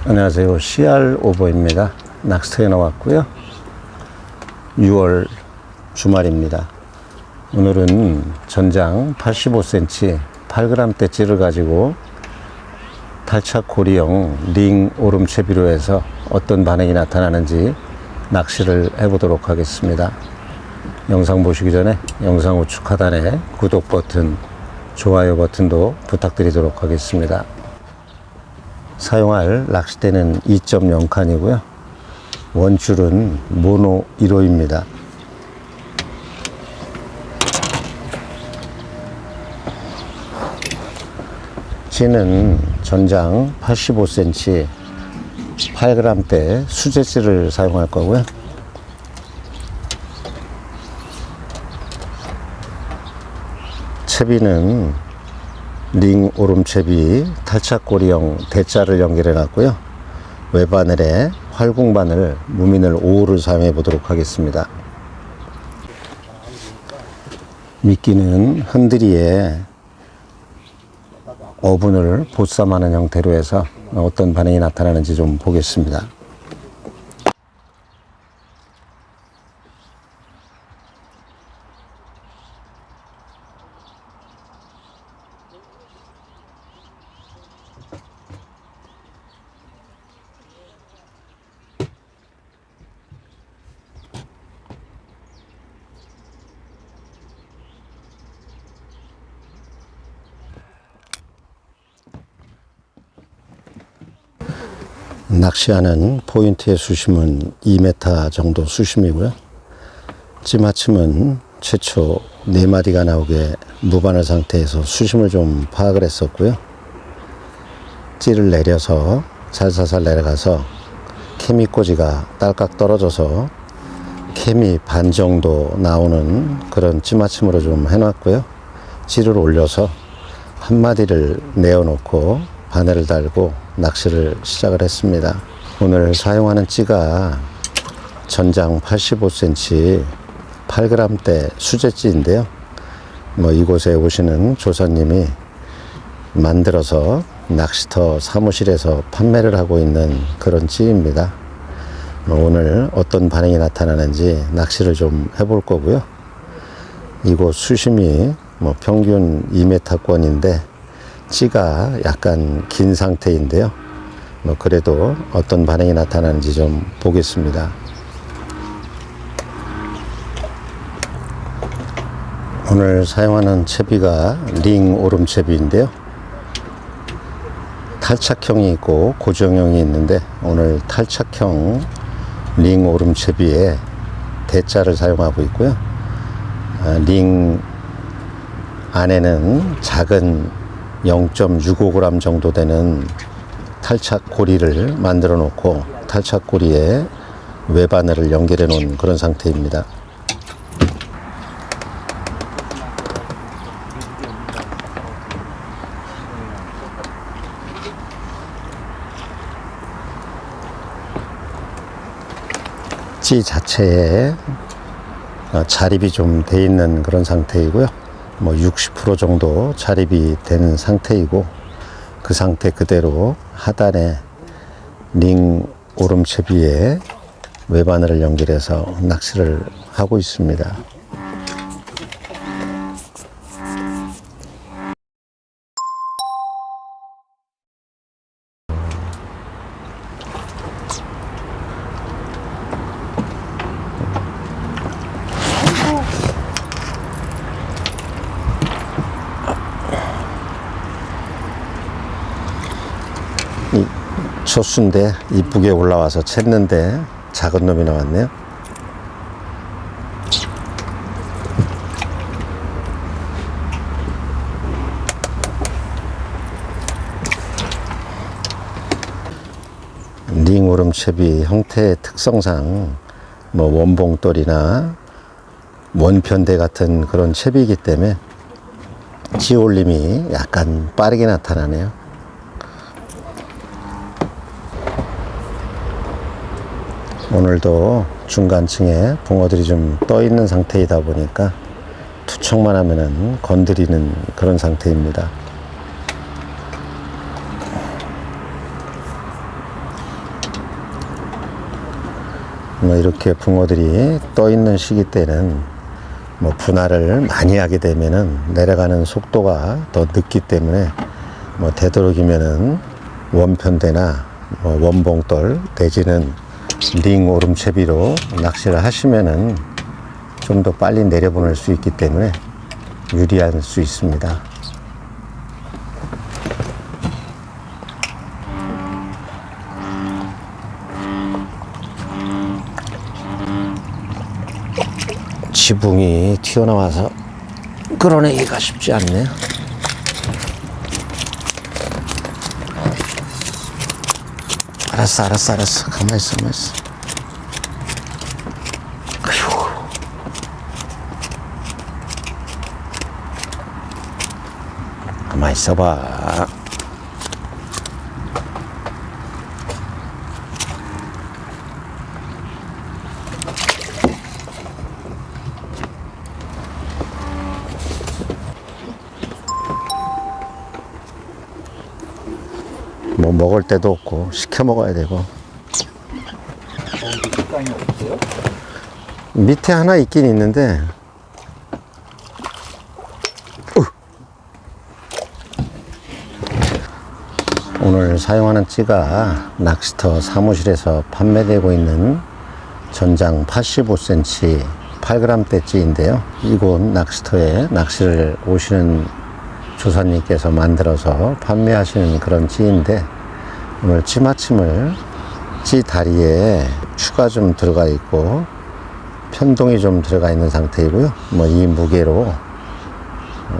안녕하세요. CR 오버입니다. 낚시터에 나왔고요. 6월 주말입니다. 오늘은 전장 85cm 8g 찌를 가지고 탈착 고리형 링 오름채비로 해서 어떤 반응이 나타나는지 낚시를 해보도록 하겠습니다. 영상 보시기 전에 영상 우측 하단에 구독 버튼, 좋아요 버튼도 부탁드리도록 하겠습니다. 사용할 낚싯대는 2.0칸이고요. 원줄은 모노 1호입니다. 찌는 전장 85cm 8g대 수제찌를 사용할 거고요. 채비는 링 오름채비 탈착고리형 대자를 연결해 놨고요. 외바늘에 활궁바늘 무민을 5호를 사용해 보도록 하겠습니다. 미끼는 흔들이에 어분을 보쌈하는 형태로 해서 어떤 반응이 나타나는지 좀 보겠습니다. 낚시하는 포인트의 수심은 2m 정도 수심이고요. 찌마침은 최초 4마리가 나오게 무바늘 상태에서 수심을 좀 파악을 했었고요. 찌를 내려서 살살살 내려가서 케미꼬지가 딸깍 떨어져서 케미 반 정도 나오는 그런 찌마침으로 좀 해놨고요. 찌를 올려서 한 마디를 내어놓고 바늘을 달고 낚시를 시작을 했습니다. 오늘 사용하는 찌가 전장 85cm 8g대 수제찌인데요. 이곳에 오시는 조사님이 만들어서 낚시터 사무실에서 판매를 하고 있는 그런 찌입니다. 오늘 어떤 반응이 나타나는지 낚시를 좀 해볼 거고요. 이곳 수심이 평균 2m권인데 찌가 약간 긴 상태인데요. 그래도 어떤 반응이 나타나는지 좀 보겠습니다. 오늘 사용하는 채비가 링 오름채비인데요. 탈착형이 있고 고정형이 있는데 오늘 탈착형 링 오름채비에 대자를 사용하고 있고요. 링 안에는 작은 0.65g 정도 되는 탈착 고리를 만들어 놓고 탈착 고리에 외바늘을 연결해 놓은 그런 상태입니다. 찌 자체에 자립이 좀 돼 있는 그런 상태이고요. 60% 정도 자립이 된 상태이고 그 상태 그대로 하단에 링 오름채비에 외바늘을 연결해서 낚시를 하고 있습니다. 초수인데 이쁘게 올라와서 챘는데 작은 놈이 나왔네요. 링 오름채비 형태의 특성상 원봉돌이나 원편대 같은 그런 채비이기 때문에 찌 올림이 약간 빠르게 나타나네요. 오늘도 중간층에 붕어들이 좀 떠 있는 상태이다 보니까 투척만 하면은 건드리는 그런 상태입니다. 뭐 이렇게 붕어들이 떠 있는 시기 때는 뭐 분할을 많이 하게 되면은 내려가는 속도가 더 늦기 때문에 뭐 되도록이면은 원편대나 뭐 원봉돌 내지는 링 오름채비로 낚시를 하시면은 좀 더 빨리 내려보낼 수 있기 때문에 유리할 수 있습니다. 지붕이 튀어나와서 끌어내기가 쉽지 않네요. 알았어. 가만히 있어. 아휴. 가만히 있어봐. 뭐 먹을 데도 없고 시켜 먹어야 되고. 식당이 없어요? 밑에 하나 있긴 있는데 오늘 사용하는 찌가 낚시터 사무실에서 판매되고 있는 전장 85cm 8g대 찌인데요. 이곳 낚시터에 낚시를 오시는 조사님께서 만들어서 판매하시는 그런 찌인데 오늘 찌마침을 찌 다리에 추가 좀 들어가 있고 편동이 좀 들어가 있는 상태이고요. 뭐 이 무게로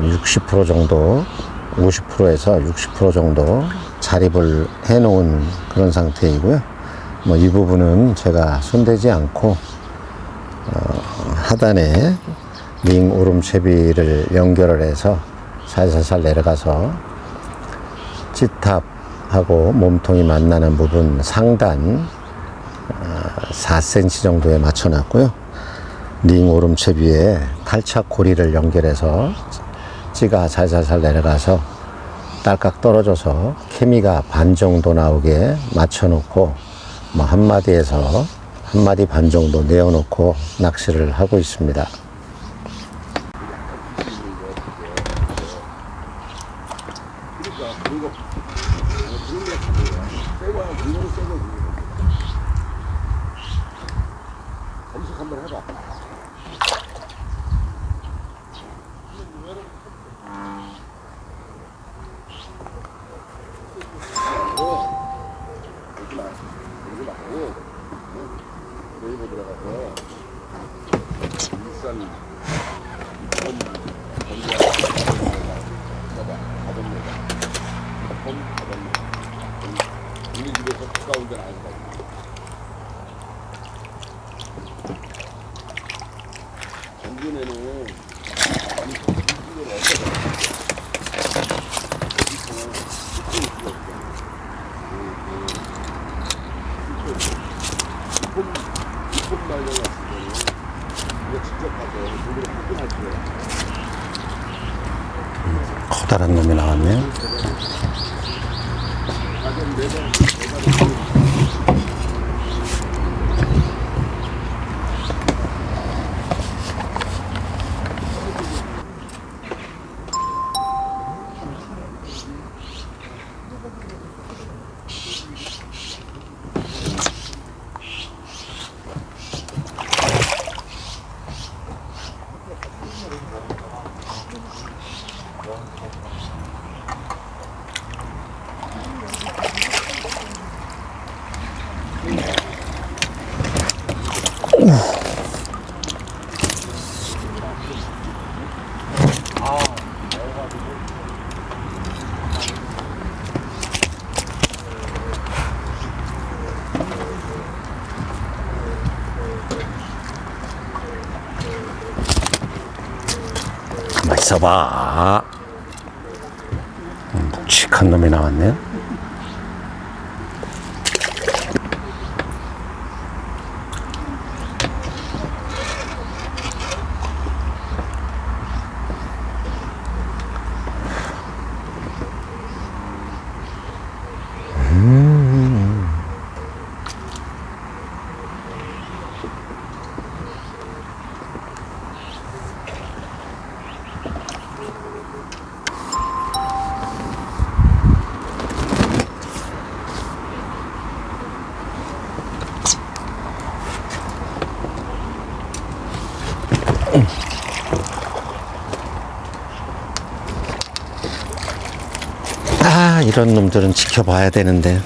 60% 정도 50%에서 60% 정도 자립을 해 놓은 그런 상태이고요. 뭐 이 부분은 제가 손대지 않고 하단에 링 오름채비를 연결을 해서 살살살 내려가서 찌탑하고 몸통이 만나는 부분 상단 4cm 정도에 맞춰 놨고요. 링 오름채비에 탈착 고리를 연결해서 찌가 살살살 내려가서 딸깍 떨어져서 케미가 반 정도 나오게 맞춰 놓고 뭐 한 마디에서 한 마디 반 정도 내어 놓고 낚시를 하고 있습니다. 한번 해봐. 네이버 들어가서 일산 우리 집에서 가까운 데는 아니다. 작년에는 이품 말려 놨을 때는 우리가 직접 가서 돈으로 확인할 거야. 커다란 놈이 나왔네요. 가격 매달 가만히 있어봐. 묵직한 놈이 나왔네요. 이런 놈들은 지켜봐야 되는데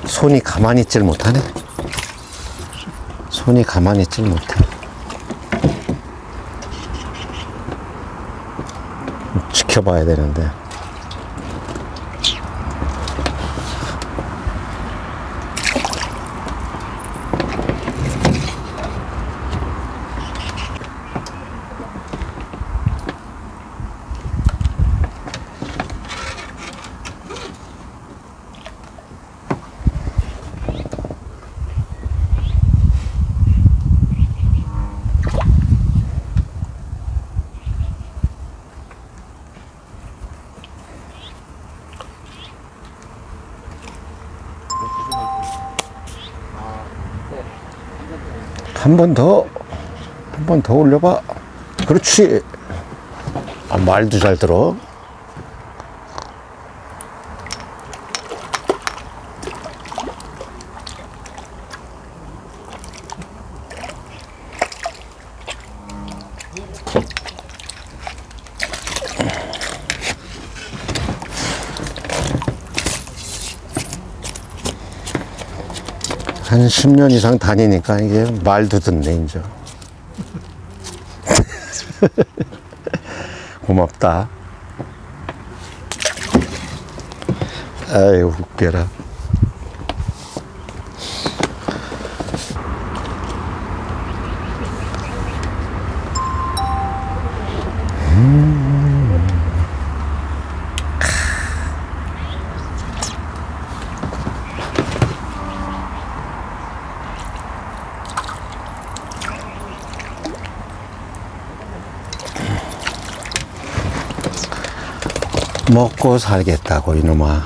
손이 가만히 있질 못하네. 손이 가만히 있질 못해. 지켜봐야 되는데. 한 번 더 올려봐. 그렇지. 아, 말도 잘 들어. 한 10년 이상 다니니까 이게 말도 듣네, 이제. 고맙다. 아유, 웃겨라. 먹고 살겠다고 이놈아.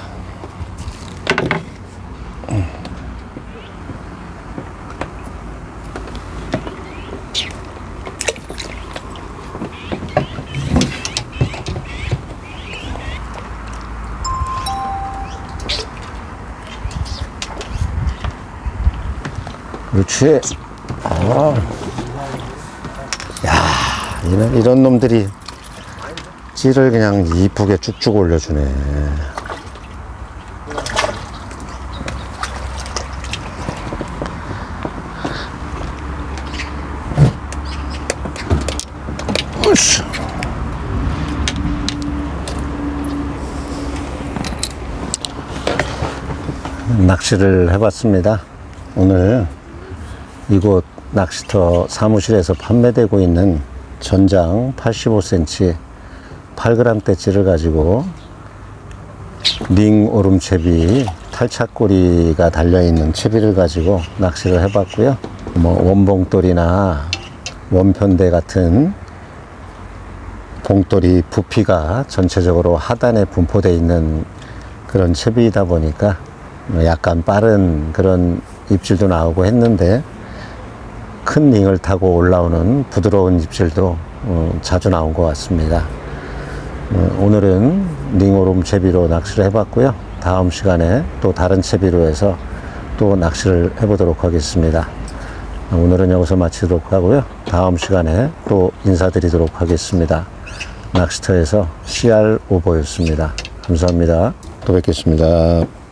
그렇지. 아. 야, 이런 놈들이 찌를 그냥 이쁘게 쭉쭉 올려주네. 으쌰. 낚시를 해봤습니다. 오늘 이곳 낚시터 사무실에서 판매되고 있는 전장 85cm 8g대치를 가지고 링 오름채비 탈착고리가 달려있는 채비를 가지고 낚시를 해봤고요. 뭐 원봉돌이나 원편대 같은 봉돌이 부피가 전체적으로 하단에 분포되어 있는 그런 채비이다 보니까 약간 빠른 그런 입질도 나오고 했는데, 큰 링을 타고 올라오는 부드러운 입질도 자주 나온 것 같습니다. 오늘은 링오름 채비로 낚시를 해봤고요. 다음 시간에 또 다른 채비로 해서 또 낚시를 해보도록 하겠습니다. 오늘은 여기서 마치도록 하고요. 다음 시간에 또 인사드리도록 하겠습니다. 낚시터에서 CR 오버였습니다. 감사합니다. 또 뵙겠습니다.